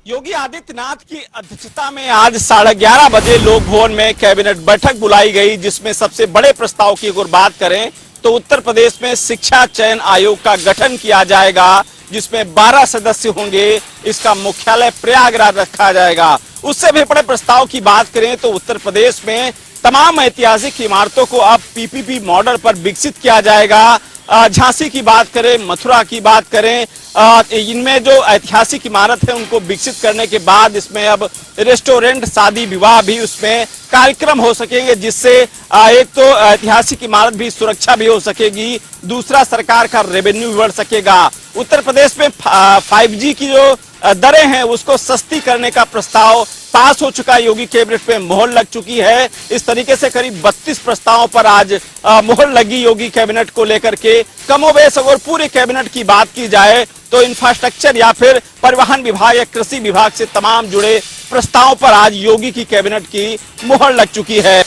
योगी आदित्यनाथ की अध्यक्षता में आज 11:30 बजे लोक भवन में कैबिनेट बैठक बुलाई गई, जिसमें सबसे बड़े प्रस्ताव की अगर बात करें तो उत्तर प्रदेश में शिक्षा चयन आयोग का गठन किया जाएगा, जिसमें 12 सदस्य होंगे। इसका मुख्यालय प्रयागराज रखा जाएगा। उससे भी बड़े प्रस्ताव की बात करें तो उत्तर प्रदेश में तमाम ऐतिहासिक इमारतों को अब पीपीपी मॉडल पर विकसित किया जाएगा। झांसी की बात करें, मथुरा की बात करें, इनमें जो ऐतिहासिक इमारत है उनको विकसित करने के बाद इसमें अब रेस्टोरेंट, शादी विवाह भी उसमें कार्यक्रम हो सकेंगे, जिससे एक तो ऐतिहासिक इमारत भी सुरक्षा भी हो सकेगी, दूसरा सरकार का रेवेन्यू भी बढ़ सकेगा। उत्तर प्रदेश में 5G की जो दरें हैं उसको सस्ती करने का प्रस्ताव पास हो चुका है। योगी कैबिनेट पे मोहर लग चुकी है। इस तरीके से करीब 32 प्रस्तावों पर आज मोहर लगी योगी कैबिनेट को लेकर के। कमोबेश अगर पूरे कैबिनेट की बात की जाए तो इंफ्रास्ट्रक्चर या फिर परिवहन विभाग या कृषि विभाग से तमाम जुड़े प्रस्तावों पर आज योगी की कैबिनेट की मोहर लग चुकी है।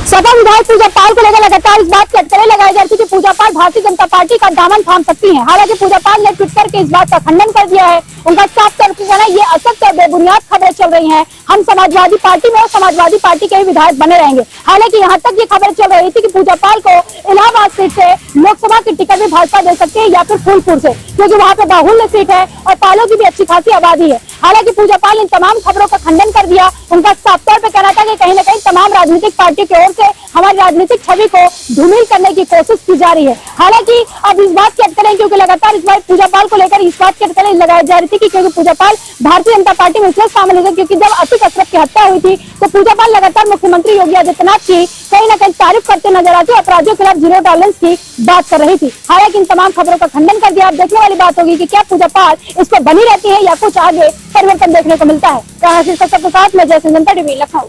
सपा विधायक पूजा पाल को लेकर लगातार इस बात की अटकलें लगाई जा रही थी कि पूजा पाल भारतीय जनता पार्टी का दामन थाम सकती हैं। हालांकि पूजा पाल ने ट्वीट करके इस बात का खंडन कर दिया है। उनका साफ तौर पर कहना है ये असत्य और बेबुनियाद खबरें चल रही हैं। हम समाजवादी पार्टी में और समाजवादी पार्टी के ही विधायक बने रहेंगे। हालांकि यहाँ तक ये खबर चल रही थी कि पूजा पाल को इलाहाबाद सीट से लोकसभा की टिकट भी भाजपा दे सकती है या फिर फूलपुर से, क्योंकि वहाँ पे बाहुल्य सीट है और पालों की भी अच्छी खासी आबादी है। हालांकि पूजा पाल इन तमाम खबरों का खंडन कर दिया। उनका साफ तौर पर कहना था कि कहीं न कहीं तमाम राजनीतिक पार्टी की ओर से हमारी राजनीतिक छवि को धूमिल करने की कोशिश की जा रही है। हालांकि अब इस बात की अटकलें, क्योंकि लगातार इस बार पूजा पाल को लेकर इस बात की अटकलें लगाई जा रही थी कि क्योंकि पूजा पाल भारतीय जनता पार्टी में इसलिए शामिल हो गए क्योंकि जब अतीक अशरफ की हत्या हुई थी तो पूजा पाल लगातार मुख्यमंत्री योगी आदित्यनाथ की कहीं न कहीं तारीफ करते नजर आती, अपराधियों के खिलाफ जीरो टॉलरेंस की बात कर रही थी। हालांकि इन तमाम खबरों का खंडन कर दिया। अब देखने वाली बात होगी कि क्या पूजा पाल इस पर बनी रहती है या कुछ आगे परिवर्तन देखने को मिलता है। सबके साथ में जैसे जनता टीवी लखनऊ।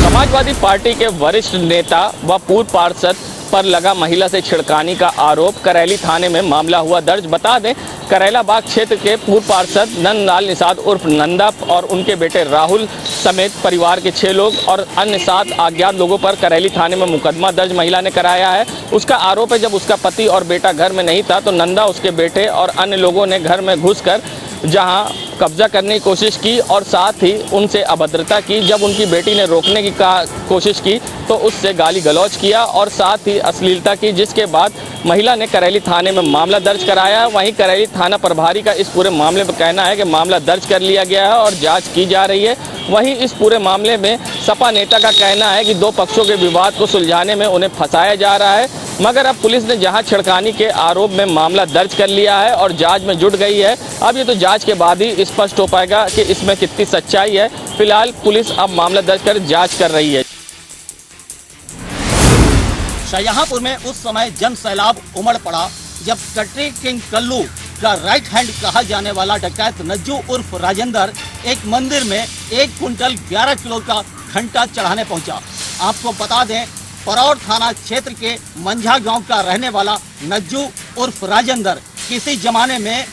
समाजवादी पार्टी के वरिष्ठ नेता व पूर्व पार्षद पर लगा महिला से छिड़काने का आरोप, करैली थाने में मामला हुआ दर्ज। बता दें, करैला बाग क्षेत्र के पूर्व पार्षद नंदलाल निषाद उर्फ नंदा और उनके बेटे राहुल समेत परिवार के 6 लोग और अन्य 7 अज्ञात लोगों पर करैली थाने में मुकदमा दर्ज महिला ने कराया है। उसका आरोप है जब उसका पति और बेटा घर में नहीं था तो नंदा, उसके बेटे और अन्य लोगों ने घर में घुसकर जहां कब्जा करने की कोशिश की और साथ ही उनसे अभद्रता की। जब उनकी बेटी ने रोकने की कोशिश की तो उससे गाली गलौज किया और साथ ही अश्लीलता की, जिसके बाद महिला ने करैली थाने में मामला दर्ज कराया। वहीं करैली थाना प्रभारी का इस पूरे मामले पर कहना है कि मामला दर्ज कर लिया गया है और जांच की जा रही है। वहीं इस पूरे मामले में सपा नेता का कहना है कि 2 पक्षों के विवाद को सुलझाने में उन्हें फंसाया जा रहा है, मगर अब पुलिस ने जहां छिड़कानी के आरोप में मामला दर्ज कर लिया है और जांच में जुट गई है। अब ये तो जांच के बाद ही स्पष्ट हो पाएगा कि इसमें कितनी सच्चाई है। फिलहाल पुलिस अब मामला दर्ज कर जांच कर रही है। शाहजहांपुर में उस समय जन सैलाब उमड़ पड़ा जब कटरी किंग कल्लू का राइट हैंड कहा जाने वाला डकैत नज्जू उर्फ राजेंद्र एक मंदिर में 1 कुंटल 11 किलो का घंटा चढ़ाने पहुंचा। आपको बता दें, परौर थाना क्षेत्र के मंझा गांव का रहने वाला नज्जू उर्फ राजेंद्र किसी जमाने में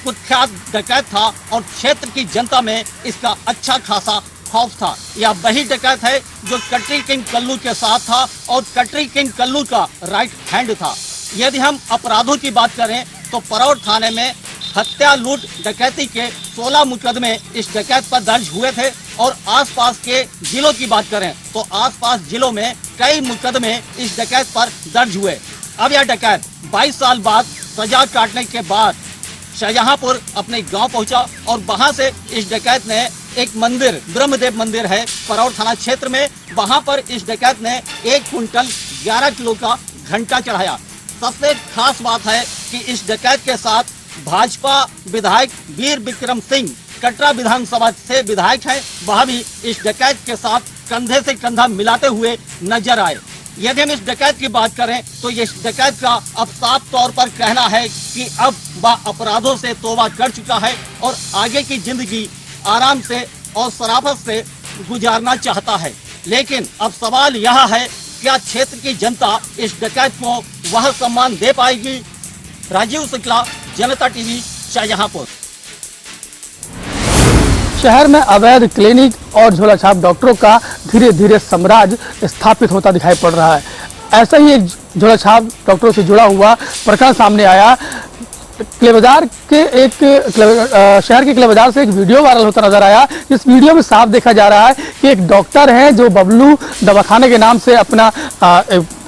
कुख्यात डकैत था और क्षेत्र की जनता में इसका अच्छा खासा खौफ था। यह वही डकैत है जो कटरी किंग कल्लू के साथ था और कटरी किंग कल्लू का राइट हैंड था। यदि हम अपराधों की बात करें तो परौर थाने में हत्या, लूट, डकैती के 16 मुकदमे इस डकैत पर दर्ज हुए थे और आसपास के जिलों की बात करें तो आसपास जिलों में कई मुकदमे इस डकैत पर दर्ज हुए। अब यह डकैत 22 साल बाद सजा काटने के बाद शाहजहांपुर अपने गांव पहुंचा और वहां से इस डकैत ने एक मंदिर, ब्रह्मदेव मंदिर है परौर थाना क्षेत्र में, वहां पर इस डकैत ने 1 कुंटल 11 किलो का घंटा चढ़ाया। सबसे खास बात है कि इस डकैत के साथ भाजपा विधायक वीर विक्रम सिंह कटरा विधानसभा से विधायक हैं, वह भी इस डकैत के साथ कंधे से कंधा मिलाते हुए नजर आए। यदि हम इस डकैत की बात करें तो इस डकैत का अब साफ तौर पर कहना है कि अब वह अपराधों से तौबा कर चुका है और आगे की जिंदगी आराम से और शराफत से गुजारना चाहता है। लेकिन अब सवाल यह है, क्या क्षेत्र की जनता इस डकैत को वह सम्मान दे पाएगी? राजीव शुक्ला, जनता टीवी, शाहजहांपुर। शहर में अवैध क्लिनिक और झोलाछाप डॉक्टरों का धीरे धीरे साम्राज्य स्थापित होता दिखाई पड़ रहा है। ऐसा ही एक झोला छाप डॉक्टरों से जुड़ा हुआ प्रकरण सामने आया। किले बाजार के शहर के किले बाजार से एक वीडियो वायरल होता नजर आया। इस वीडियो में साफ देखा जा रहा है कि एक डॉक्टर है जो बबलू दवाखाने के नाम से अपना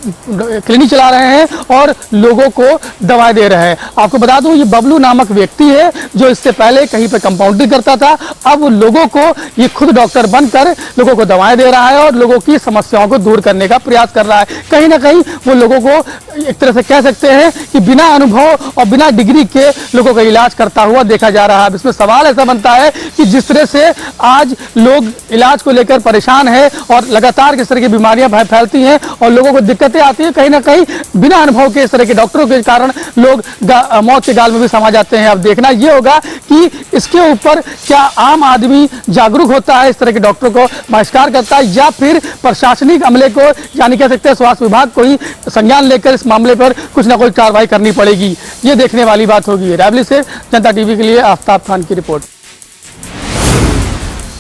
क्लिनिक चला रहे हैं और लोगों को दवाएं दे रहे हैं। आपको बता दूं, ये बबलू नामक व्यक्ति है जो इससे पहले कहीं पे कंपाउंडिंग करता था। अब लोगों को ये खुद डॉक्टर बनकर लोगों को दवाएं दे रहा है और लोगों की समस्याओं को दूर करने का प्रयास कर रहा है। कहीं ना कहीं वो लोगों को एक तरह से कह सकते हैं कि बिना अनुभव और बिना डिग्री के लोगों का इलाज करता हुआ देखा जा रहा है। इसमें सवाल ऐसा बनता है कि जिस तरह से आज लोग इलाज को लेकर परेशान है और लगातार किस तरह की बीमारियां फैलती हैं और लोगों को दिक्कतें आती है, कहीं ना कहीं बिना अनुभव के इस तरह के डॉक्टरों के कारण लोग मौत के गाल में भी समा जाते हैं। अब देखना यह होगा कि इसके ऊपर क्या आम आदमी जागरूक होता है, इस तरह के डॉक्टरों को बहिष्कार करता है, या फिर प्रशासनिक अमले को यानी कह सकते हैं स्वास्थ्य विभाग को ही संज्ञान लेकर इस मामले पर कुछ ना कुछ कार्रवाई करनी पड़ेगी। ये देखने वाली बात होगी। रायबरेली से जनता टीवी के लिए आफ्ताब खान की रिपोर्ट।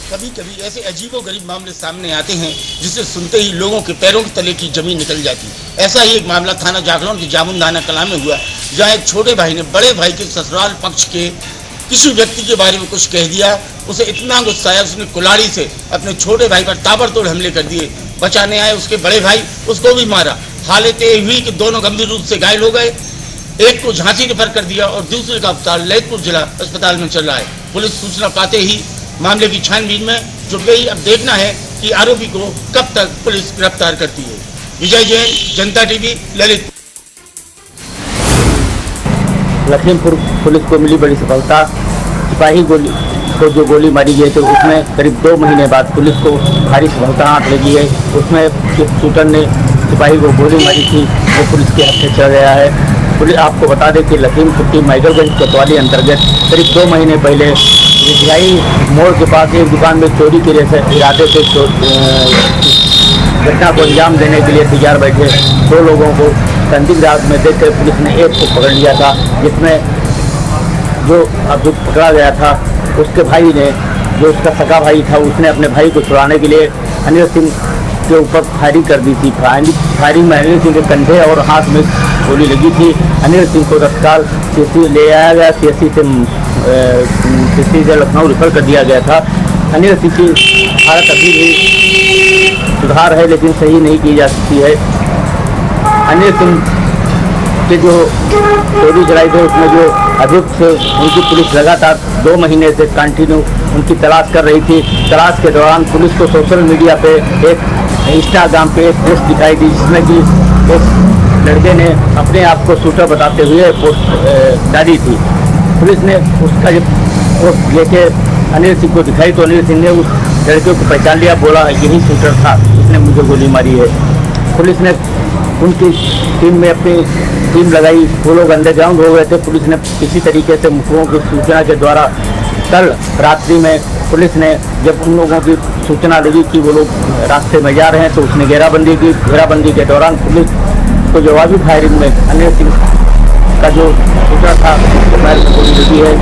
कभी कभी ऐसे अजीबोगरीब मामले सामने आते हैं जिसे सुनते ही लोगों के पैरों के तले की जमीन निकल जाती है। ऐसा ही एक मामला थाना जागरण के जामुनदाना कला में हुआ, जहां एक छोटे भाई ने बड़े भाई के ससुराल पक्ष के किसी व्यक्ति के बारे में कुछ कह दिया। उसे इतना गुस्सा आया, उसने कुल्हाड़ी से अपने छोटे भाई पर ताबड़तोड़ हमले कर दिए। बचाने आए उसके बड़े भाई उसको भी मारा। हालत ये हुई कि दोनों गंभीर रूप से घायल हो गए। एक को झांसी रेफर कर दिया और दूसरे का उपचार ललितपुर जिला अस्पताल में चल रहा है। पुलिस सूचना पाते ही मामले की छानबीन में जुट गई। अब देखना है कि आरोपी को कब तक पुलिस गिरफ्तार करती है। विजय जैन, जनता टीवी, ललितपुर। लखीमपुर पुलिस को मिली बड़ी सफलता। सिपाही को जो गोली मारी गई थी उसमें करीब 2 महीने बाद पुलिस को भारी सफलता हाथ लगी है। उसमें जिस शूटर ने सिपाही को गोली मारी थी वो पुलिस के हाथ से चल गया है। पुलिस आपको बता दें कि लखीमपुर की माइकलगंज कोतवाली अंतर्गत करीब 2 महीने पहले रिझाई मोड़ के पास एक दुकान में चोरी के इरादे से घटना को अंजाम देने के लिए तैयार बैठे 2 लोगों को संदिग्ध हालत में देखकर पुलिस ने एक को पकड़ लिया था, जिसमें जो अभियुक्त पकड़ा गया था उसके भाई ने, जो उसका सगा भाई था, उसने अपने भाई को छुड़ाने के लिए अनिल सिंह के ऊपर फायरिंग कर दी थी। फायरिंग में अनिल सिंह के कंधे और हाथ में गोली लगी थी। अनिल सिंह को तत्काल सीएससी ले आया गया। सीएससी से लखनऊ रेफर कर दिया गया था। अनिल सिंह की हालत अभी भी सुधार है लेकिन सही नहीं की जा सकती है। अनिल सिंह के जो चोरी चलाई थे उसमें जो अभियुक्त थे उनकी पुलिस लगातार 2 महीने से कंटिन्यू उनकी तलाश कर रही थी। तलाश के दौरान पुलिस को सोशल मीडिया पे एक इंस्टाग्राम पे एक पोस्ट दिखाई दी जिसमें कि एक लड़के ने अपने आप को शूटर बताते हुए पोस्ट डाली थी। पुलिस ने उसका जब पोस्ट लेके अनिल सिंह को दिखाई तो अनिल सिंह ने उस लड़के को पहचान लिया, बोला यही शूटर था, उसने मुझे गोली मारी है। पुलिस ने उनकी टीम में अपनी टीम लगाई। वो लोग अंडरग्राउंड हो गए थे। पुलिस ने किसी तरीके से मुखबिरों की सूचना के द्वारा कल रात्रि में पुलिस ने जब उन लोगों की सूचना लगी कि वो लोग रास्ते में जा रहे हैं तो उसने घेराबंदी की। घेराबंदी के दौरान पुलिस को जवाबी फायरिंग में अनिल सिंह का जो शूटर था उसको पैर में गोली लगी है।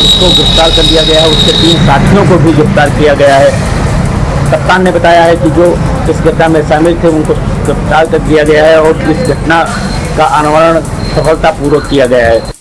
उसको गिरफ्तार कर दिया गया है। उसके 3 साथियों को भी गिरफ्तार किया गया है। कप्तान ने बताया है कि जो इस घटना में शामिल थे उनको गिरफ्तार कर दिया गया है और इस घटना का अनावरण सफलतापूर्वक किया गया है।